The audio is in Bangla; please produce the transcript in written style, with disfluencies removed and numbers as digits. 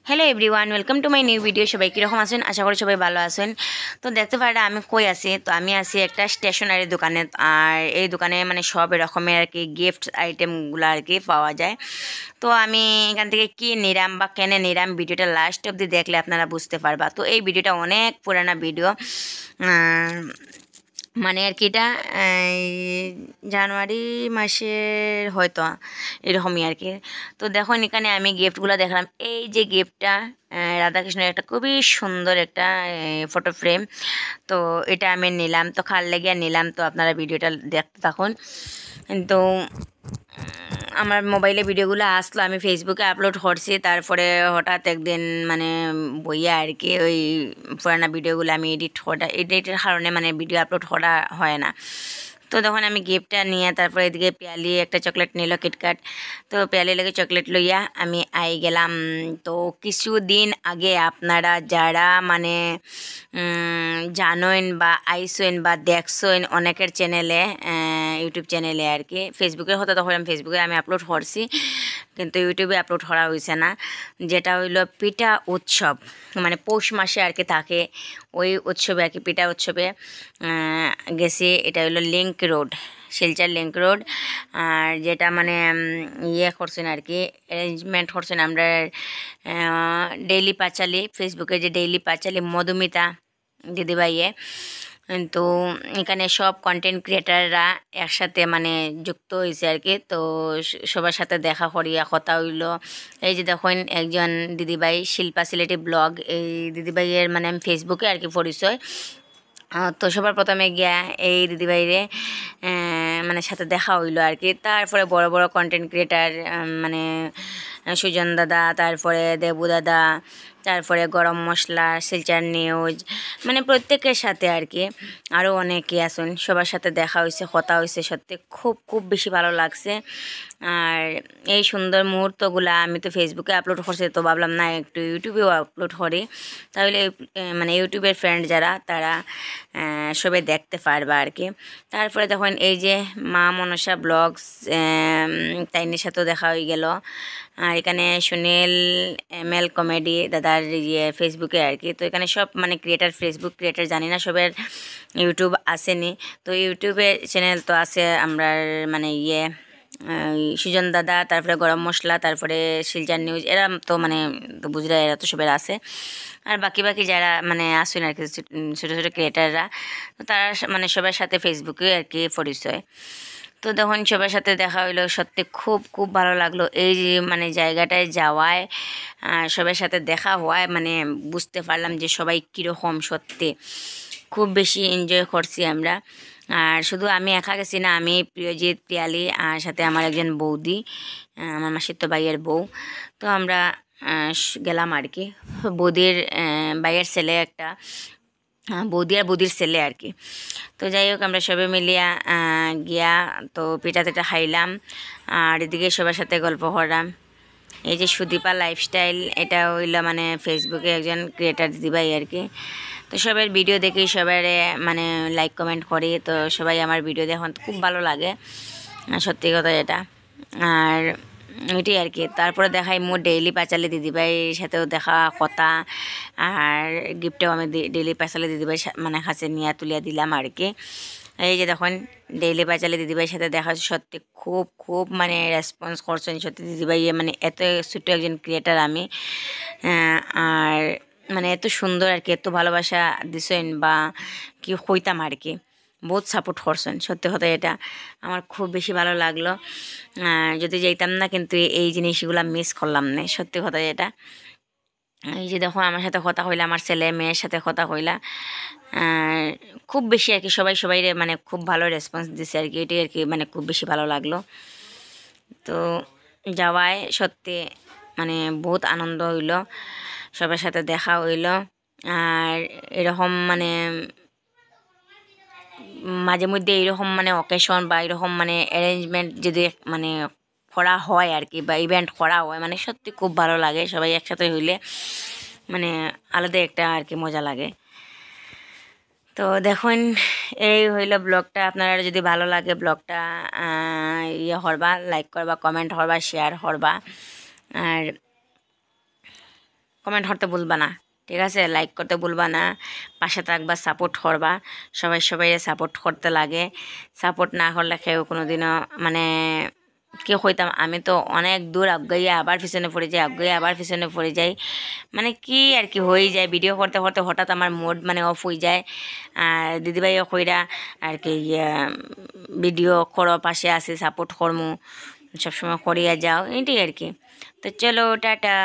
Hello everyone, welcome to my new video. সবাই কীরকম আছেন? আশা করি সবাই ভালো আছেন। তো দেখতে পারে আমি কই আছি, তো আমি আছি একটা স্টেশনারি দোকানে। আর এই দোকানে মানে সব রকমের আর কি গিফট আইটেমগুলো আর কি পাওয়া যায়। তো আমি এখান থেকে কি নিলাম বা কেনে নিলাম, ভিডিওটা লাস্ট অবধি দেখলে আপনারা বুঝতে পারবা। তো এই ভিডিওটা অনেক পুরানা ভিডিও, মানে আর কি এটা জানুয়ারি মাসের হয়তো এরকমই আর কি। তো দেখুন এখানে আমি গিফটগুলো দেখলাম। এই যে গিফটটা রাধাকৃষ্ণের একটা খুবই সুন্দর একটা ফটো ফ্রেম। তো এটা আমি নিলাম, তো খাল লেগে নিলাম। তো আপনারা ভিডিওটা দেখতে থাকুন। তো আমার মোবাইলে ভিডিওগুলো আসলো, আমি ফেসবুকে আপলোড করছি। তারপরে হঠাৎ একদিন মানে বইয়া আর কি ওই পুরানা ভিডিওগুলো আমি এডিটের কারণে মানে ভিডিও আপলোড করা হয় না। তো তখন আমি গিফটটা নিয়ে তারপরে এদিকে পেয়ালি একটা চকলেট নিল, কিটকাট। তো পেয়ালি লেগে চকলেট লইয়া আমি আই গেলাম। তো কিছুদিন আগে আপনারা যারা মানে জানেন বা আইসেন বা দেখছেন অনেকের চ্যানেলে, ইউটিউব চ্যানেলে আর কি, ফেসবুকের হতো তখন ফেসবুকে আমি আপলোড করছি, কিন্তু ইউটিউবে আপলোড করা হয়েছে না। যেটা হইলো পিঠা উৎসব, মানে পৌষ মাসে আর কি থাকে ওই উৎসবে আর কি, পিঠা উৎসবে গেছি। এটা হইলো link road, Silchar link road. আর যেটা মানে ইয়ে করছেন আর কি, অ্যারেঞ্জমেন্ট করছেন আমরা ডেইলি পাঁচালি, ফেসবুকে যে ডেইলি পাঁচালি মধুমিতা দিদিভাইয়ে। তো এখানে সব কন্টেন্ট ক্রিয়েটাররা একসাথে মানে যুক্ত হয়েছে আর কি। তো সবার সাথে দেখা করিয়া কথা হইলো। এই যে দেখুন একজন দিদিভাই, শিল্পা সিলেটি ব্লগ, এই দিদিভাইয়ের মানে আমি ফেসবুকে আর কি পরিচয়। তো সবার প্রথমে গিয়া এই দিদিভাইরে মানে সাথে দেখা হইলো আর কি। তারপরে বড় বড় কন্টেন্ট ক্রিয়েটার মানে সুজন দাদা, তারপরে দেবু দাদা, তারপরে গরম মশলা, শিলচর নিউজ, মানে প্রত্যেকের সাথে আর কি। আরও অনেকে আসুন, সবার সাথে দেখা হয়েছে, কথা হয়েছে। সত্যি খুব খুব বেশি ভালো লাগছে। আর এই সুন্দর মুহূর্তগুলা আমি তো ফেসবুকে আপলোড করছি, তো ভাবলাম না একটু ইউটিউবেও আপলোড করি, তাহলে মানে ইউটিউবের ফ্রেন্ড যারা তারা সবাই দেখতে পারবা আর কি। তারপরে তখন এই যে মা মনসা ব্লগস, তাইনের সাথেও দেখা হয়ে গেল। আর এখানে সুনীল ML কমেডি দাদার ইয়ে ফেসবুকে আর কি। তো এখানে সব মানে ক্রিয়েটার, ফেসবুক ক্রিয়েটার জানি না সবের ইউটিউব আসেনি। তো ইউটিউবে চ্যানেল তো আছে আমরা মানে ইয়ে সুজন দাদা, তারপরে গরম মশলা, তারপরে শিলচর নিউজ, এরা তো মানে তো বুঝলে এরা তো সবের আছে। আর বাকি বাকি যারা মানে আসেন আর কি ছোটো ছোটো ক্রিয়েটাররা, তো তারা মানে সবার সাথে ফেসবুকে আর কি পরিচয়। তো তখন সবার সাথে দেখা হইলো, সত্যি খুব খুব ভালো লাগলো। এই যে মানে জায়গাটায় যাওয়ায়, সবার সাথে দেখা হওয়ায় মানে বুঝতে পারলাম যে সবাই কীরকম। সত্যি খুব বেশি এনজয় করছি আমরা। আর শুধু আমি একা গেছি না, আমি প্রিয়জিৎ, পিয়ালি, আর সাথে আমার একজন বৌদি, আমার মাসির ভাইয়ের বউ। তো আমরা গেলাম আর কি। বৌদির ভাইয়ের ছেলে একটা, বৌদি আর বৌদির ছেলে আর কি। তো যাই হোক আমরা সবাই মিলিয়া গিয়া তো পিঠা টিঠা খাইলাম। আর এদিকে সবার সাথে গল্প করলাম। এই যে সুদীপা লাইফস্টাইল, এটা হইলো মানে ফেসবুকে একজন ক্রিয়েটার দিদিভাই আর কি। তো সবার ভিডিও দেখি সবার মানে লাইক কমেন্ট করি। তো সবাই আমার ভিডিও দেখুন, খুব ভালো লাগে সত্যি কথা এটা। আর এটাই আর কি। তারপরে দেখাই মোর ডেইলি পাঁচালি দিদিভাইয়ের সাথেও দেখা কথা। আর গিফটেও আমি ডেইলি পাঁচালি দিদিভাই মানে কাছে নিয়ে তুলিয়া দিলাম আর কি। এই যে দেখুন ডেইলি পাঁচালি দিদিভাইয়ের সাথে দেখা হচ্ছে। সত্যি খুব খুব মানে রেসপন্স করছেন সত্যি দিদিভাই, মানে এত ছোট্ট একজন ক্রিয়েটার আমি, আর মানে এত সুন্দর আর কি, এত ভালোবাসা দিছেন বা কি হইতাম আর কি। বহুত সাপোর্ট করছেন, সত্যি কথা এটা আমার খুব বেশি ভালো লাগলো। যদি যাইতাম না কিন্তু এই জিনিসগুলো মিস করলাম না, সত্যি কথা এটা। এই যে দেখো আমার সাথে কথা হইলা, আমার ছেলে মেয়ের সাথে কথা হইলা, খুব বেশি আর কি সবাই সবাই মানে খুব ভালো রেসপন্স দিছে আর কি। এটাই আর কি মানে খুব বেশি ভালো লাগলো। তো যাওয়ায় সত্যি মানে বহুত আনন্দ হইল, সবার সাথে দেখা হইল। আর এরকম মানে মাঝে মধ্যে এইরকম মানে অকেশন বা এরকম মানে অ্যারেঞ্জমেন্ট যদি মানে করা হয় আর কি, বা ইভেন্ট করা হয়, মানে সত্যি খুব ভালো লাগে। সবাই একসাথে হইলে মানে আলাদা একটা আর কি মজা লাগে। তো দেখুন এই হইল ব্লগটা। আপনারা যদি ভালো লাগে ব্লগটা ইয়ে করবা, লাইক করবা, কমেন্ট করবা, শেয়ার করবা। আর কমেন্ট করতে ভুলবা না, ঠিক আছে? লাইক করতে ভুলবা না, পাশে থাকবা, সাপোর্ট করবা। সবাই সবাই সাপোর্ট করতে লাগে, সাপোর্ট না করলে কেউ কোনো দিনও মানে কি কইতাম, আমি তো অনেক দূর আগাইয়া আবার পিছনে পড়ে যাই, আগাইয়া আবার পিছনে পড়ে যাই, মানে কি আর কি হয়ে যায়। ভিডিও করতে করতে হঠাৎ আমার মুড মানে অফ হয়ে যায়। আর দিদিভাইও কইরা আর কি ভিডিও করো, পাশে আসে, সাপোর্ট করমু, সবসময় করিয়া যাও, এটাই আর কি। তো চলো টাটা।